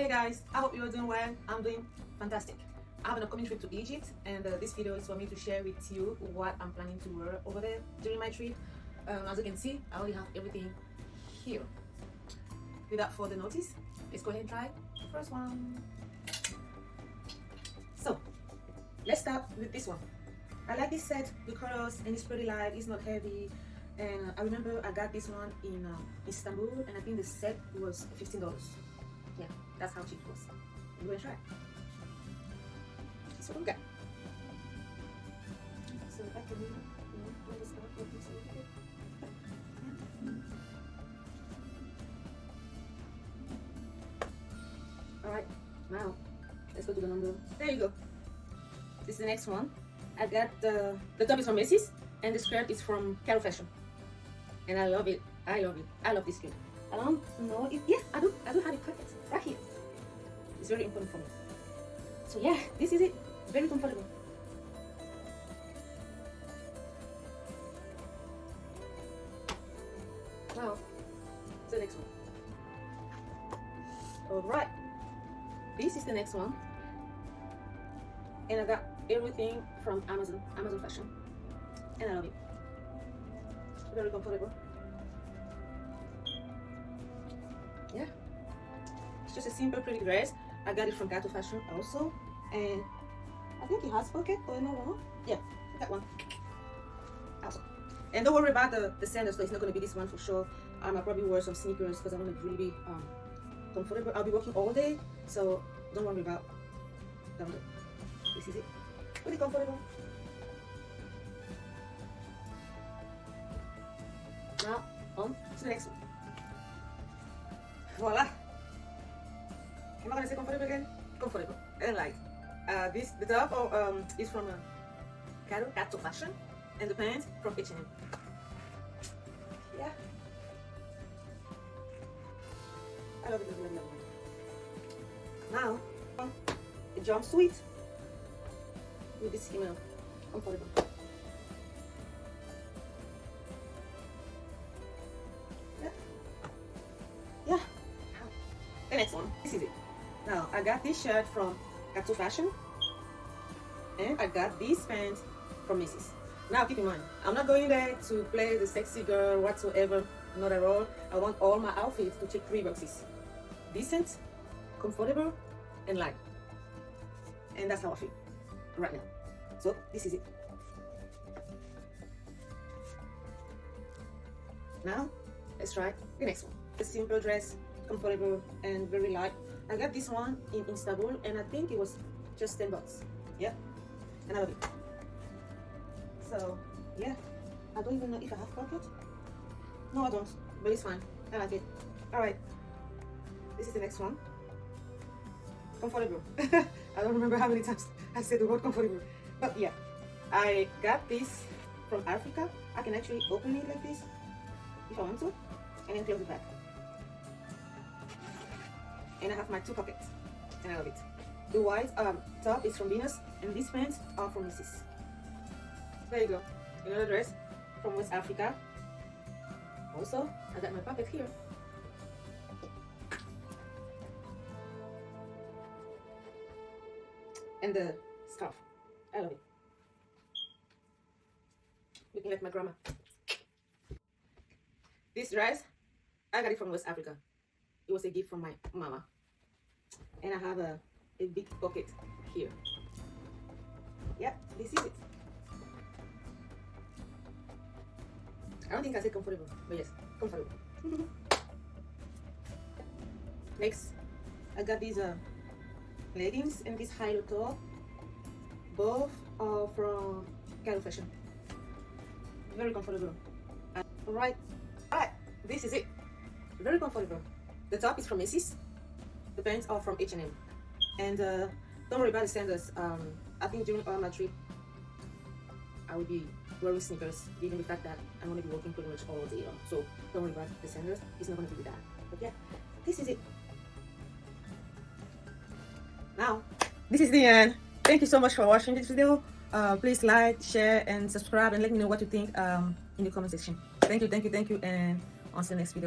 Hey guys, I hope you're doing well. I'm doing fantastic. I have an upcoming trip to Egypt, and this video is for me to share with you what I'm planning to wear over there during my trip. As you can see, I already have everything here. Without further notice, let's go ahead and try the first one. So, let's start with this one. I like this set, the colors, and it's pretty light, it's not heavy. And I remember I got this one in Istanbul, and I think the set was $15. Yeah, that's how cheap it was. I'm gonna try. So we got. So I can start with this a little bit. Alright, now let's go to the number. There you go. This is the next one. I got the top is from Macy's and the skirt is from Caro Fashion. And I love it. I love it. I love this skirt. I don't know if, yeah, I do have it pockets right here. It's very important for me. So yeah, this is it. Very comfortable. Now, the next one. Alright. This is the next one. And I got everything from Amazon Fashion. And I love it. Very comfortable. Yeah, it's just a simple pretty dress. I got it from Gato Fashion also, and I think it has pocket or no. Yeah, that one also. And don't worry about the sandals, so it's not going to be this one for sure. I'll probably wear some sneakers because I want to really be comfortable. I'll be working all day, so don't worry about that. This is it. Pretty comfortable. Now on to the next one. Voila! Am I gonna say comfortable again? Comfortable and light. The top is from Gato Fashion, and the pants from H&M. Yeah, I love it. Now, a jumpsuit with this email. Comfortable. Yeah. The next one, this is it. Now I got this shirt from Gato Fashion, and I got these pants from Macy's. Now keep in mind, I'm not going there to play the sexy girl whatsoever, not at all. I want all my outfits to check 3 boxes: decent, comfortable, and light. And that's how I feel right now. So this is it. Now let's try the next one. A simple dress, comfortable and very light. I got this one in Istanbul, and I think it was just $10. Yeah, and I love it. So yeah, I don't even know if I have pocket. No, I don't, but it's fine. I like it. All right, this is the next one. Comfortable. I don't remember how many times I said the word comfortable, but yeah, I got this from Africa. I can actually open it like this if I want to, and then close it back. And I have my 2 pockets, and I love it. The white top is from Venus, and these pants are from Macy's. There you go. Another dress from West Africa. Also, I got my pocket here. And the scarf. I love it. Looking like my grandma. This dress, I got it from West Africa. It was a gift from my mama. And I have a big pocket here. Yeah, this is it. I don't think I said comfortable, but yes, comfortable. Next, I got these leggings and this high top. Both are from Caro Fashion. Very comfortable. Alright, this is it. Very comfortable. The top is from Macy's. The pants are from H&M. And don't worry about the sandals. I think during all my trip, I will be wearing sneakers, given the fact that I'm going to be working pretty much all day long. So don't worry about the sandals. It's not going to be that. But yeah, this is it. Now, this is the end. Thank you so much for watching this video. Please like, share, and subscribe, and let me know what you think in the comment section. Thank you, and on to the next video.